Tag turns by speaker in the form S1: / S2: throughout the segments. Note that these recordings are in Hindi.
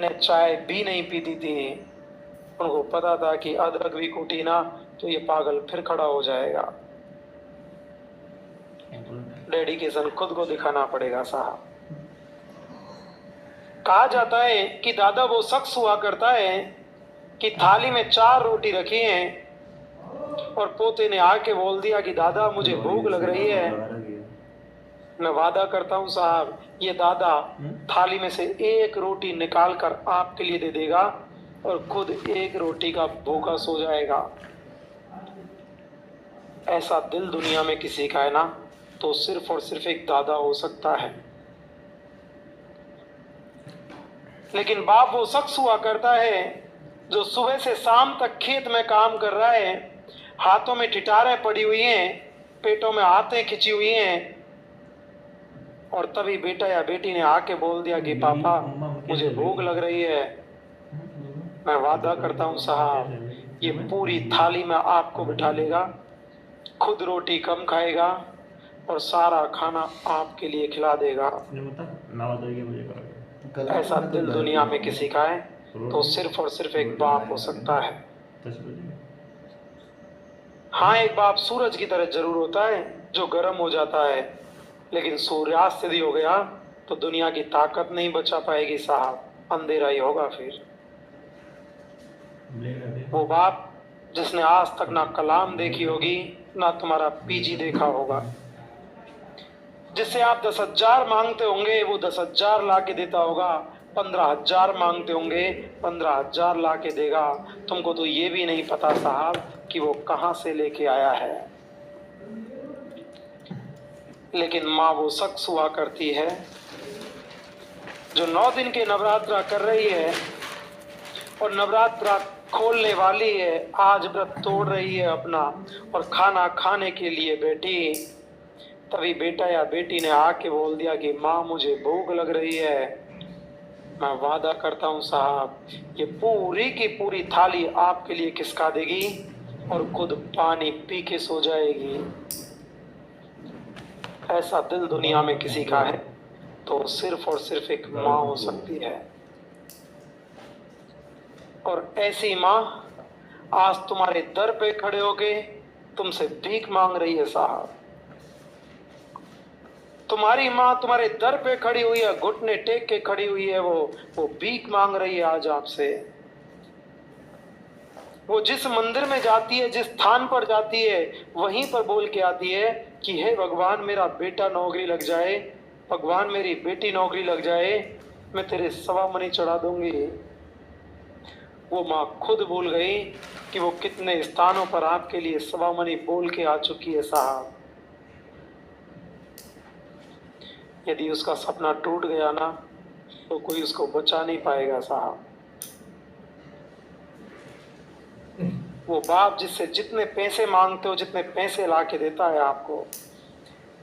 S1: पहले चाय भी नहीं पीती थी। उनको पता था कि अदरक भी कूटी ना तो ये पागल फिर खड़ा हो जाएगा। डेडिकेशन खुद को दिखाना पड़ेगा साहब। कहा जाता है कि दादा वो शख्स हुआ करता है कि थाली में 4 रोटी रखी हैं और पोते ने आके बोल दिया कि दादा मुझे भूख लग रही है। मैं वादा करता हूं साहब, ये दादा थाली में से एक रोटी निकाल कर आपके लिए दे देगा और खुद एक रोटी का भूखा सो जाएगा। ऐसा दिल दुनिया में किसी का है ना तो सिर्फ और सिर्फ एक दादा हो सकता है। लेकिन बाप वो शख्स हुआ करता है जो सुबह से शाम तक खेत में काम कर रहा है, हाथों में ठिठारें पड़ी हुई हैं, पेटों में हाथें खिंची हुई हैं, और तभी बेटा या बेटी ने आके बोल दिया कि पापा मुझे भूख लग रही है। मैं वादा करता हूं साहब, ये पूरी थाली में आपको बिठा लेगा, खुद रोटी कम खाएगा और सारा खाना आपके लिए खिला देगा। ऐसा दिल दुनिया में किसी का है तो सिर्फ और सिर्फ एक बाप हो सकता है। हाँ, एक बाप सूरज की तरह जरूर होता है जो गर्म हो जाता है, लेकिन सूर्यास्त यदि हो गया तो दुनिया की ताकत नहीं बचा पाएगी साहब, अंधेरा ही होगा फिर। वो बाप जिसने आज तक ना कलाम देखी होगी ना तुम्हारा पीजी देखा होगा, जिससे आप 10,000 मांगते होंगे वो 10,000 ला के देता होगा, 15,000 मांगते होंगे 15,000 ला के देगा। तुमको तो ये भी नहीं पता साहब कि वो कहां से लेके आया है। लेकिन माँ वो शख्स हुआ करती है जो 9 दिन के नवरात्रा कर रही है और नवरात्रा खोलने वाली है, आज व्रत तोड़ रही है अपना और खाना खाने के लिए बैठी। तभी बेटा या बेटी ने आके बोल दिया कि माँ मुझे भूख लग रही है। मैं वादा करता हूँ साहब, ये पूरी की पूरी थाली आपके लिए खिसका देगी और खुद पानी पी के सो जाएगी। ऐसा दिल दुनिया में किसी का है तो सिर्फ और सिर्फ एक माँ हो सकती है। और ऐसी माँ आज तुम्हारे दर पे खड़े होके तुमसे भीख मांग रही है साहब। तुम्हारी माँ तुम्हारे दर पे खड़ी हुई है, घुटने टेक के खड़ी हुई है, वो भीख मांग रही है आज आपसे। वो जिस मंदिर में जाती है, जिस स्थान पर जाती है, वहीं पर बोल के आती है कि हे भगवान मेरा बेटा नौकरी लग जाए, भगवान मेरी बेटी नौकरी लग जाए, मैं तेरे 1.25 मनी चढ़ा दूंगी। वो माँ खुद भूल गई कि वो कितने स्थानों पर आपके लिए 1.25 मनी बोल के आ चुकी है साहब। यदि उसका सपना टूट गया ना तो कोई उसको बचा नहीं पाएगा साहब। वो बाप जिससे जितने पैसे मांगते हो, जितने पैसे ला के देता है आपको,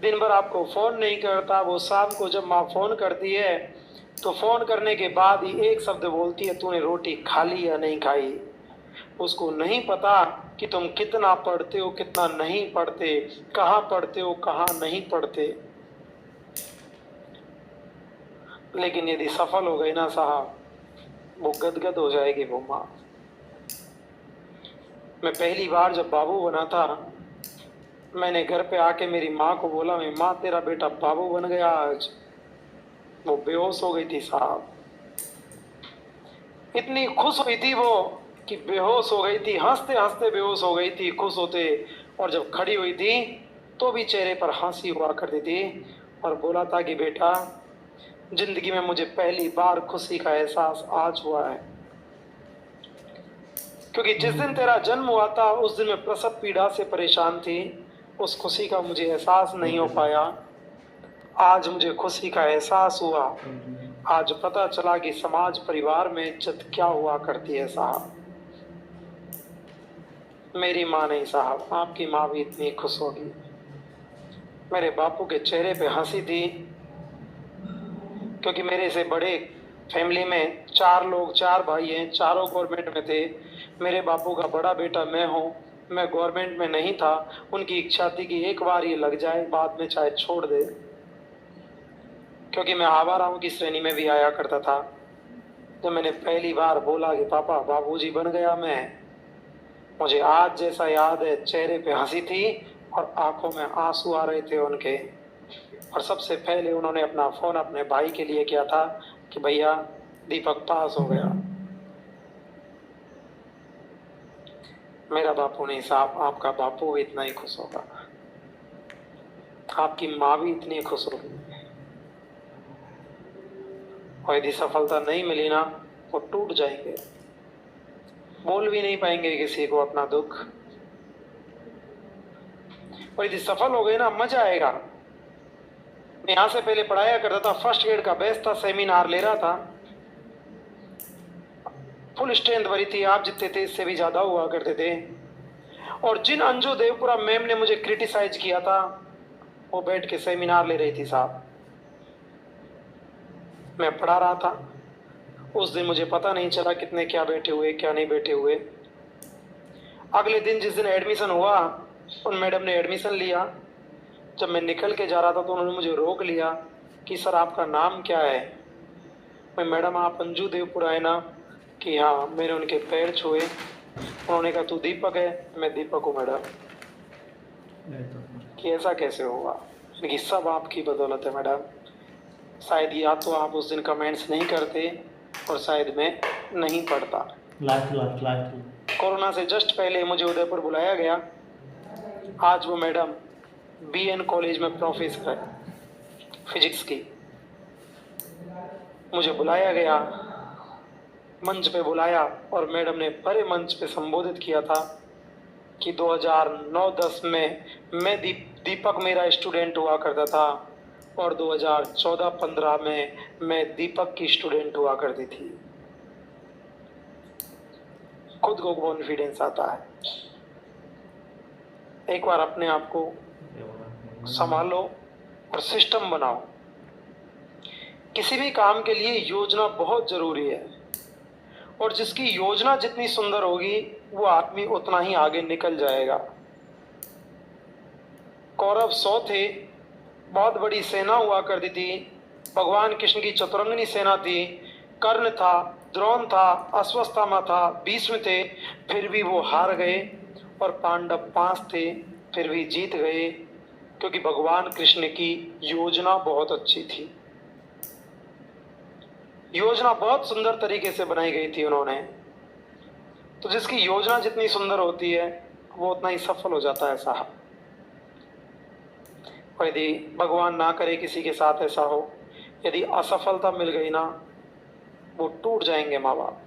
S1: दिन भर आपको फोन नहीं करता, वो शाम को जब माँ फोन करती है तो फोन करने के बाद ही एक शब्द बोलती है, तूने रोटी खा ली या नहीं खाई। उसको नहीं पता कि तुम कितना पढ़ते हो कितना नहीं पढ़ते, कहाँ पढ़ते हो कहाँ नहीं पढ़ते। लेकिन यदि सफल हो गई ना साहब, वो गदगद हो जाएगी वो माँ। मैं पहली बार जब बाबू बना था, मैंने घर पे आके मेरी माँ को बोला, मैं माँ तेरा बेटा बाबू बन गया आज। वो बेहोश हो गई थी साहब, इतनी खुश हुई थी वो कि बेहोश हो गई थी, हंसते हंसते बेहोश हो गई थी खुश होते। और जब खड़ी हुई थी तो भी चेहरे पर हंसी हुआ करती थी और बोला था कि बेटा जिंदगी में मुझे पहली बार खुशी का एहसास आज हुआ है, क्योंकि जिस दिन तेरा जन्म हुआ था उस दिन मैं प्रसव पीड़ा से परेशान थी, उस खुशी का मुझे एहसास नहीं हो पाया। आज मुझे खुशी का एहसास हुआ, आज पता चला कि समाज परिवार में इज्जत क्या हुआ करती है साहब। मेरी माँ नहीं साहब, आपकी माँ भी इतनी खुश होगी। मेरे बापू के चेहरे पे हंसी थी, क्योंकि मेरे से बड़े फैमिली में 4 लोग, 4 भाई हैं, चारों गवर्नमेंट में थे। मेरे बापू का बड़ा बेटा मैं हूँ, मैं गवर्नमेंट में नहीं था। उनकी इच्छा थी कि एक बार ये लग जाए, बाद में चाहे छोड़ दे, क्योंकि मैं आवाराओं की श्रेणी में भी आया करता था। जब मैंने पहली बार बोला कि पापा बाबूजी बन गया मैं, मुझे आज जैसा याद है, चेहरे पे हंसी थी और आंखों में आंसू आ रहे थे उनके। और सबसे पहले उन्होंने अपना फोन अपने भाई के लिए किया था कि भैया दीपक पास हो गया। मेरा बापू नहीं साहब, आपका बापू भी इतना ही खुश होगा, आपकी माँ भी इतनी खुश होगी। और यदि सफलता नहीं मिली ना, वो टूट जाएंगे, बोल भी नहीं पाएंगे किसी को अपना दुख। और यदि सफल हो गए ना, मजा आएगा। मैं यहाँ से पहले पढ़ाया करता था, फर्स्ट ग्रेड का बेस्ट था, सेमिनार ले रहा था, फुल स्ट्रेंथ भरी थी, आप जितने थे इससे भी ज्यादा हुआ करते थे। और जिन अंजू देवपुरा मैम ने मुझे क्रिटिसाइज किया था, वो बैठ के सेमिनार ले रही थी साहब। मैं पढ़ा रहा था, उस दिन मुझे पता नहीं चला कितने क्या बैठे हुए क्या नहीं बैठे हुए। अगले दिन जिस दिन एडमिशन हुआ, उन मैडम ने एडमिशन लिया। जब मैं निकल के जा रहा था तो उन्होंने मुझे रोक लिया कि सर आपका नाम क्या है। मैं मैडम आप अंजू देवपुरा है ना? कि हाँ। मैंने उनके पैर छुए। उन्होंने कहा तू दीपक है? मैं दीपक हूँ मैडम। कि ऐसा कैसे हुआ? कि सब आपकी बदौलत है मैडम। शायद या तो आप उस दिन कमेंट्स नहीं करते और शायद मैं नहीं पढ़ता। कोरोना से जस्ट पहले मुझे उदयपुर बुलाया गया। आज वो मैडम बीएन कॉलेज में प्रोफेसर है फिजिक्स की। मुझे बुलाया गया, मंच पे बुलाया और मैडम ने बड़े मंच पे संबोधित किया था कि 2009-10 में मैं दीपक मेरा स्टूडेंट हुआ करता था और 2014-15 में मैं दीपक की स्टूडेंट हुआ करती थी। खुद को कॉन्फिडेंस आता है। एक बार अपने आप को संभालो और सिस्टम बनाओ। किसी भी काम के लिए योजना बहुत जरूरी है और जिसकी योजना जितनी सुंदर होगी वो आदमी उतना ही आगे निकल जाएगा। कौरव 100 थे, बहुत बड़ी सेना हुआ करती थी, भगवान कृष्ण की चतुरंगिनी सेना थी। कर्ण था, द्रोण था, अश्वत्थामा था, भीष्म थे, फिर भी वो हार गए। और पांडव 5 थे, फिर भी जीत गए, क्योंकि भगवान कृष्ण की योजना बहुत अच्छी थी। योजना बहुत सुंदर तरीके से बनाई गई थी उन्होंने। तो जिसकी योजना जितनी सुंदर होती है वो उतना ही सफल हो जाता है साहब। और यदि भगवान ना करे किसी के साथ ऐसा हो, यदि असफलता मिल गई ना, वो टूट जाएंगे माँ बाप।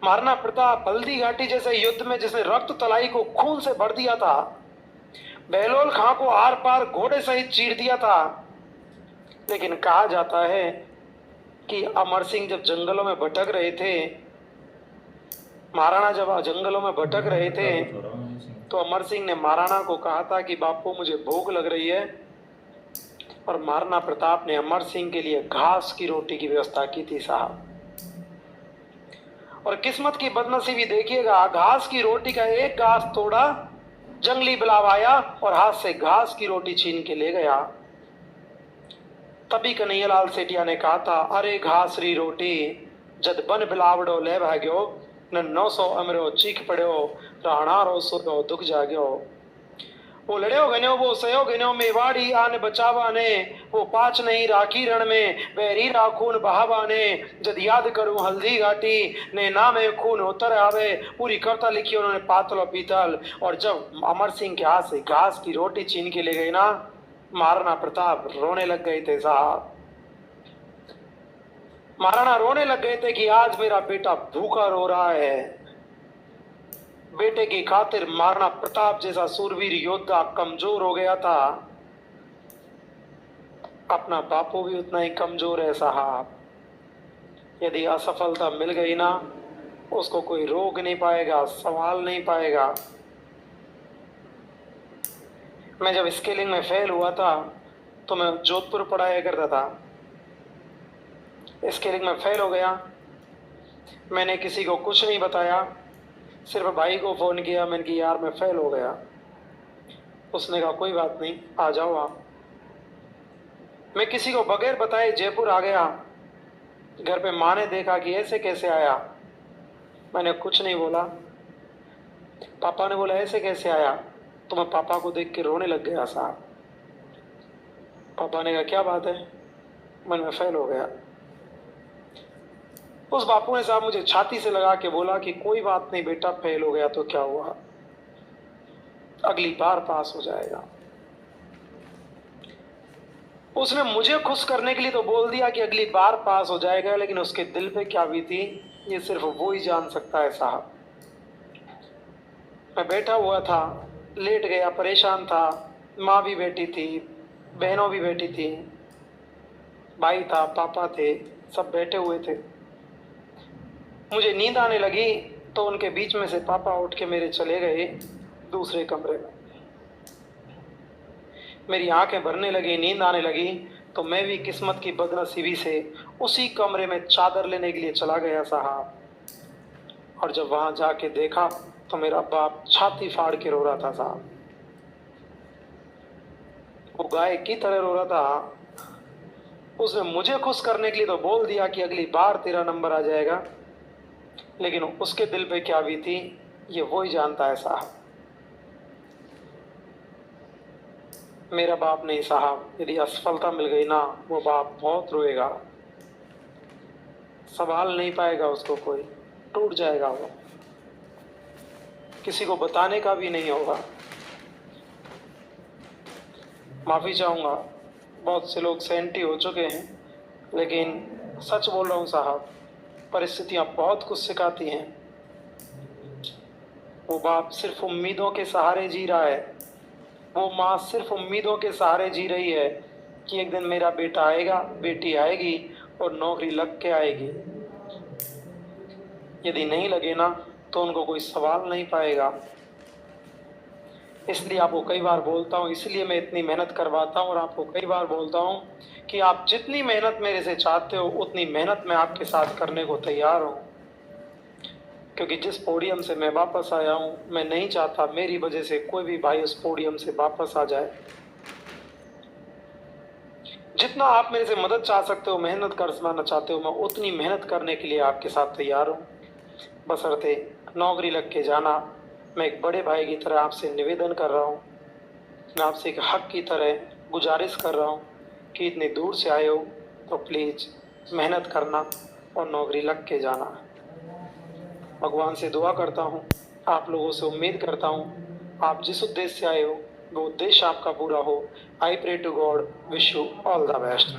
S1: महाराणा प्रताप हल्दी घाटी जैसे युद्ध में जिसने रक्त तलाई को खून से भर दिया था, बहलोल खां को आर पार घोड़े सहित चीर दिया था। लेकिन कहा जाता है कि अमर सिंह जब जंगलों में भटक रहे थे, महाराणा जब जंगलों में भटक रहे थे, तो अमर सिंह ने महाराणा को कहा था कि बापू मुझे भूख लग रही है। और महाराणा प्रताप ने अमर सिंह के लिए घास की रोटी की व्यवस्था की थी साहब। और किस्मत की बदनसीबी देखिएगा, घास की रोटी का एक घास तोड़ा, जंगली बिलाव आया और हाथ से घास की रोटी छीन के ले गया। तभी कन्हैयालाल सेठिया ने कहा था, अरे घास री रोटी जद बन बिलावड़ो ले भाग्यो, न 900 अमरो चीख पड़ो, राणारो सुरो दुख जाग्यो। वो लड़ो गन्यो वो सयो गन्यो, मेवाड़ी आने बचावा ने, वो पाच नहीं राखी रण में, बैरी राखून बहावा ने, जद याद करूं हल्दी घाटी ने नामे खून उतर आवे। पूरी कविता लिखी उन्होंने पातल और पीतल। और जब अमर सिंह के हाथ से घास की रोटी छीन के ले गई ना, महाराणा प्रताप रोने लग गए थे साहब। महाराणा रोने लग गए थे कि आज मेरा बेटा भूखा रो रहा है। बेटे की खातिर महाराणा प्रताप जैसा सूरवीर योद्धा कमजोर हो गया था। अपना बापू भी उतना ही कमजोर है साहब। यदि असफलता मिल गई ना, उसको कोई रोक नहीं पाएगा, संभाल नहीं पाएगा। मैं जब स्केलिंग में फेल हुआ था तो मैं जोधपुर पढ़ाया करता था। स्केलिंग में फेल हो गया, मैंने किसी को कुछ नहीं बताया, सिर्फ भाई को फोन किया। मैंने कहा यार मैं फेल हो गया। उसने कहा कोई बात नहीं, आ जाओ आप। मैं किसी को बगैर बताए जयपुर आ गया। घर पे माँ ने देखा कि ऐसे कैसे आया। मैंने कुछ नहीं बोला। पापा ने बोला ऐसे कैसे आया, तो मैं पापा को देख के रोने लग गया साहब। पापा ने कहा क्या बात है, मैं फेल हो गया। उस बापू ने साहब मुझे छाती से लगा के बोला कि कोई बात नहीं बेटा, फेल हो गया तो क्या हुआ, अगली बार पास हो जाएगा। उसने मुझे खुश करने के लिए तो बोल दिया कि अगली बार पास हो जाएगा, लेकिन उसके दिल पे क्या बीती ये सिर्फ वो ही जान सकता है साहब। मैं बैठा हुआ था, लेट गया, परेशान था। माँ भी बैठी थी, बहनों भी बैठी थी, भाई था, पापा थे, सब बैठे हुए थे। मुझे नींद आने लगी तो उनके बीच में से पापा उठ के मेरे चले गए दूसरे कमरे में। मेरी आंखें भरने लगी, नींद आने लगी, तो मैं भी किस्मत की बदनसीबी से उसी कमरे में चादर लेने के लिए चला गया साहब। और जब वहां जाके देखा तो मेरा बाप छाती फाड़ के रो रहा था साहब। वो गाय की तरह रो रहा था। उसने मुझे खुश करने के लिए तो बोल दिया कि अगली बार तेरा नंबर आ जाएगा, लेकिन उसके दिल पे क्या बीती ये वो ही जानता है साहब। मेरा बाप नहीं साहब, यदि असफलता मिल गई ना, वो बाप बहुत रोएगा, संभाल नहीं पाएगा उसको कोई, टूट जाएगा वो, किसी को बताने का भी नहीं होगा। माफ़ी चाहूँगा, बहुत से लोग सेंटी हो चुके हैं, लेकिन सच बोल रहा हूँ साहब, परिस्थितियाँ बहुत कुछ सिखाती हैं। वो बाप सिर्फ उम्मीदों के सहारे जी रहा है, वो माँ सिर्फ उम्मीदों के सहारे जी रही है कि एक दिन मेरा बेटा आएगा, बेटी आएगी और नौकरी लग के आएगी। यदि नहीं लगे ना तो उनको कोई सवाल नहीं पाएगा। इसलिए आपको कई बार बोलता हूँ, इसलिए मैं इतनी मेहनत करवाता हूँ और आपको कई बार बोलता हूँ कि आप जितनी मेहनत मेरे से चाहते हो उतनी मेहनत मैं आपके साथ करने को तैयार हूँ। क्योंकि जिस पोडियम से मैं वापस आया हूँ, मैं नहीं चाहता मेरी वजह से कोई भी भाई उस पोडियम से वापस आ जाए। जितना आप मेरे से मदद चाह सकते हो, मेहनत करवाना चाहते हो, मैं उतनी मेहनत करने के लिए आपके साथ तैयार हूँ, बशर्ते नौकरी लग के जाना। मैं एक बड़े भाई की तरह आपसे निवेदन कर रहा हूँ, मैं आपसे एक हक की तरह गुजारिश कर रहा हूँ कि इतनी दूर से आए हो तो प्लीज़ मेहनत करना और नौकरी लग के जाना। भगवान से दुआ करता हूँ, आप लोगों से उम्मीद करता हूँ आप जिस उद्देश्य से आए हो वो उद्देश्य आपका पूरा हो। I pray to God, wish you all the best.